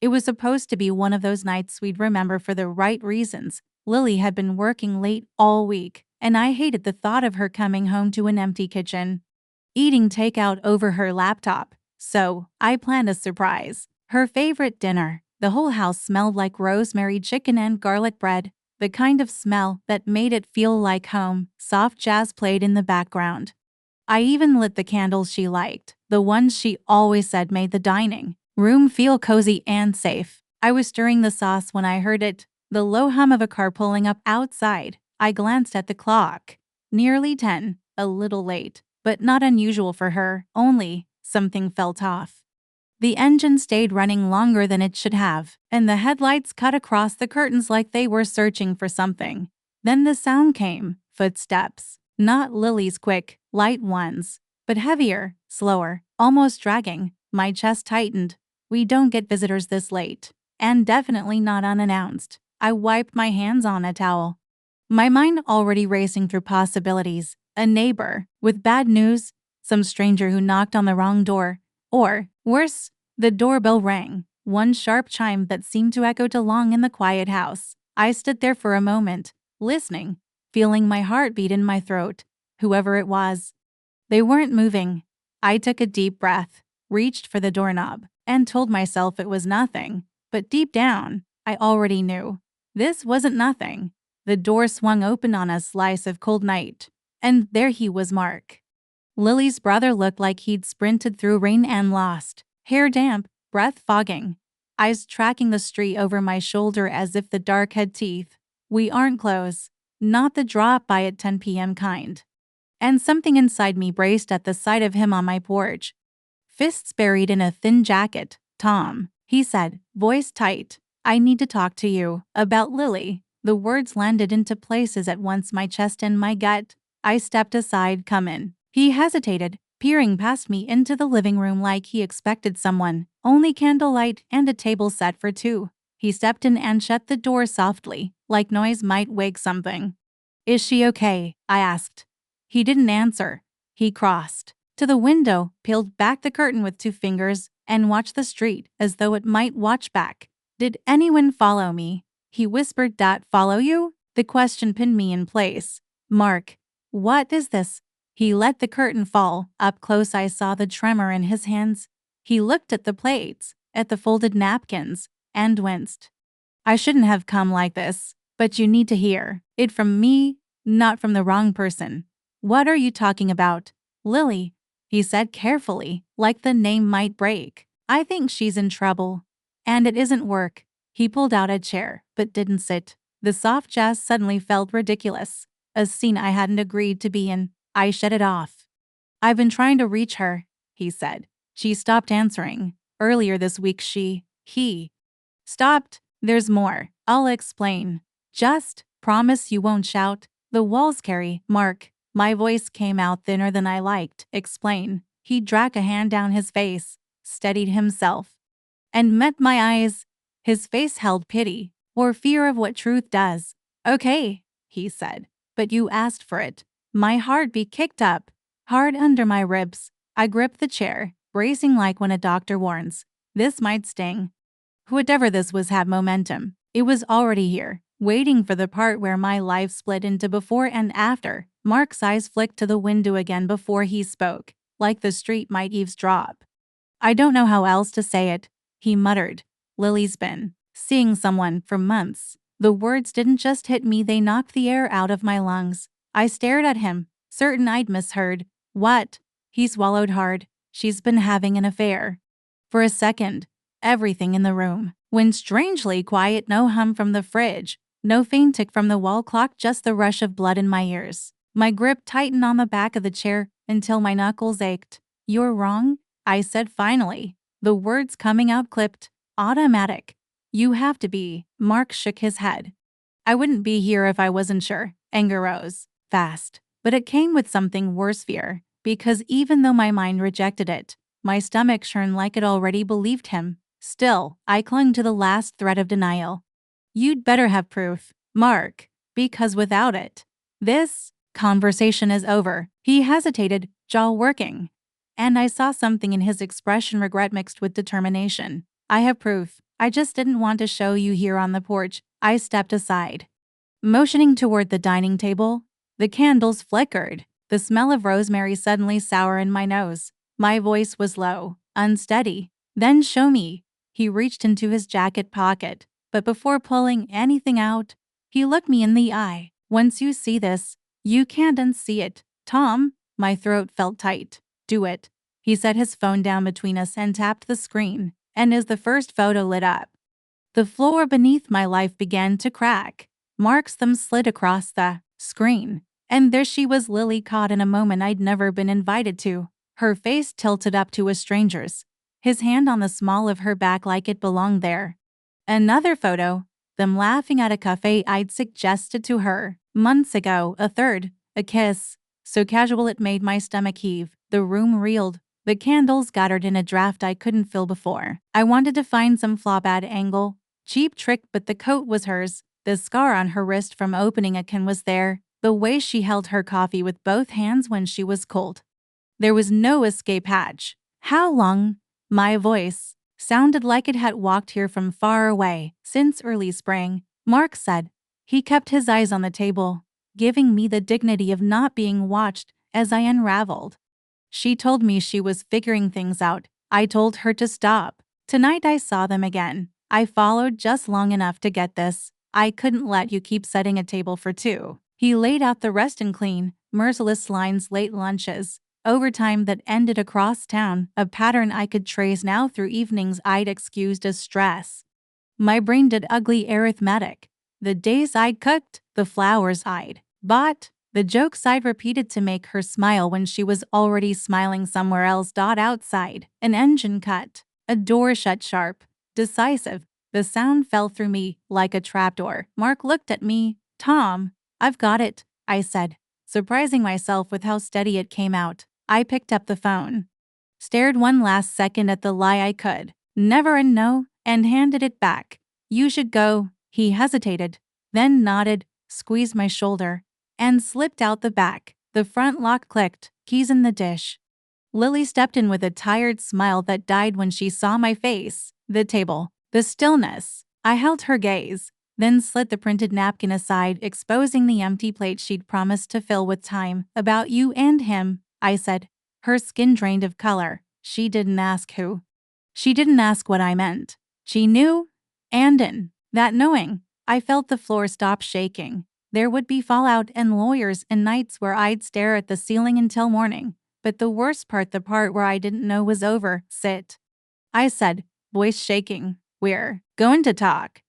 It was supposed to be one of those nights we'd remember for the right reasons. Lily had been working late all week, and I hated the thought of her coming home to an empty kitchen, eating takeout over her laptop. So, I planned a surprise. Her favorite dinner. The whole house smelled like rosemary chicken and garlic bread, the kind of smell that made it feel like home. Soft jazz played in the background. I even lit the candles she liked, the ones she always said made the dining room feel cozy and safe. I was stirring the sauce when I heard it, the low hum of a car pulling up outside. I glanced at the clock. Nearly 10, a little late, but not unusual for her, only something felt off. The engine stayed running longer than it should have, and the headlights cut across the curtains like they were searching for something. Then the sound came, footsteps. Not Lily's quick, light ones, but heavier, slower, almost dragging. My chest tightened. We don't get visitors this late, and definitely not unannounced. I wiped my hands on a towel, my mind already racing through possibilities. A neighbor with bad news, some stranger who knocked on the wrong door, or, worse, the doorbell rang, one sharp chime that seemed to echo too long in the quiet house. I stood there for a moment, listening, feeling my heart beat in my throat. Whoever it was, they weren't moving. I took a deep breath, reached for the doorknob, and told myself it was nothing. But deep down, I already knew. This wasn't nothing. The door swung open on a slice of cold night, and there he was, Mark. Lily's brother looked like he'd sprinted through rain and lost. Hair damp, breath fogging, eyes tracking the street over my shoulder as if the dark had teeth. We aren't close. Not the drop by at 10 p.m. kind. And something inside me braced at the sight of him on my porch, fists buried in a thin jacket. "Tom," he said, voice tight, "I need to talk to you about Lily." The words landed into places at once, my chest and my gut. I stepped aside. "Come in." He hesitated, peering past me into the living room like he expected someone. Only candlelight and a table set for two. He stepped in and shut the door softly, like noise might wake something. "Is she okay?" I asked. He didn't answer. He crossed to the window, peeled back the curtain with 2 fingers, and watched the street as though it might watch back. "Did anyone follow me?" He whispered. "That follow you?" The question pinned me in place. "Mark, what is this?" He let the curtain fall. Up close I saw the tremor in his hands. He looked at the plates, at the folded napkins, and winced. "I shouldn't have come like this, but you need to hear it from me, not from the wrong person." "What are you talking about?" "Lily," he said carefully, like the name might break. "I think she's in trouble. And it isn't work." He pulled out a chair, but didn't sit. The soft jazz suddenly felt ridiculous. A scene I hadn't agreed to be in. I shut it off. "I've been trying to reach her," he said. "She stopped answering. Earlier this week he stopped. There's more. I'll explain. Just promise you won't shout. The walls carry." "Mark," my voice came out thinner than I liked. "Explain." He dragged a hand down his face, steadied himself, and met my eyes. His face held pity, or fear of what truth does. "Okay," he said, "but you asked for it." My heartbeat kicked up, hard under my ribs. I gripped the chair, bracing like when a doctor warns, this might sting. Whatever this was had momentum. It was already here, waiting for the part where my life split into before and after. Mark's eyes flicked to the window again before he spoke, like the street might eavesdrop. "I don't know how else to say it," he muttered. "Lily's been seeing someone for months." The words didn't just hit me, they knocked the air out of my lungs. I stared at him, certain I'd misheard. "What?" He swallowed hard. "She's been having an affair." For a second, everything in the room went strangely quiet. No hum from the fridge, no faint tick from the wall clock, just the rush of blood in my ears. My grip tightened on the back of the chair until my knuckles ached. "You're wrong," I said finally, the words coming out clipped, automatic. "You have to be." Mark shook his head. "I wouldn't be here if I wasn't sure." Anger rose fast, but it came with something worse, fear, because even though my mind rejected it, my stomach churned like it already believed him. Still, I clung to the last thread of denial. "You'd better have proof, Mark, because without it, this conversation is over." He hesitated, jaw working, and I saw something in his expression, regret mixed with determination. "I have proof. I just didn't want to show you here on the porch. I stepped aside, motioning toward the dining table. The candles flickered. The smell of rosemary suddenly sour in my nose. My voice was low, unsteady. Then show me. He reached into his jacket pocket, but before pulling anything out, he looked me in the eye. Once you see this, you can't unsee it. Tom, my throat felt tight. Do it. He set his phone down between us and tapped the screen, and as the first photo lit up, the floor beneath my life began to crack. Mark's thumb slid across the screen, and there she was, Lily, caught in a moment I'd never been invited to. Her face tilted up to a stranger's, his hand on the small of her back like it belonged there. Another photo, them laughing at a cafe I'd suggested to her months ago. A third, a kiss, so casual it made my stomach heave. The room reeled. The candles guttered in a draft I couldn't feel before. I wanted to find some flaw, bad angle, cheap trick, but the coat was hers. The scar on her wrist from opening a can was there. The way she held her coffee with both hands when she was cold. There was no escape hatch. How long? My voice sounded like it had walked here from far away since early spring. Mark said. He kept his eyes on the table, giving me the dignity of not being watched as I unraveled. She told me she was figuring things out. I told her to stop. Tonight I saw them again. I followed just long enough to get this. I couldn't let you keep setting a table for two. He laid out the rest in clean, merciless lines: late lunches, overtime that ended across town, a pattern I could trace now through evenings I'd excused as stress. My brain did ugly arithmetic. The days I'd cooked, the flowers I'd bought, the jokes I'd repeated to make her smile when she was already smiling somewhere else. Outside, an engine cut, a door shut sharp, decisive. The sound fell through me like a trapdoor. Mark looked at me. Tom, I've got it, I said, surprising myself with how steady it came out. I picked up the phone, stared one last second at the lie I could never know, and handed it back. You should go. He hesitated, then nodded, squeezed my shoulder, and slipped out the back. The front lock clicked, keys in the dish. Lily stepped in with a tired smile that died when she saw my face, the table, the stillness. I held her gaze, then slid the printed napkin aside, exposing the empty plate she'd promised to fill with time. About you and him, I said. Her skin drained of color. She didn't ask who. She didn't ask what I meant. She knew, and in that knowing, I felt the floor stop shaking. There would be fallout and lawyers and nights where I'd stare at the ceiling until morning. But the worst part, the part where I didn't know was over. Sit, I said, voice shaking. We're going to talk.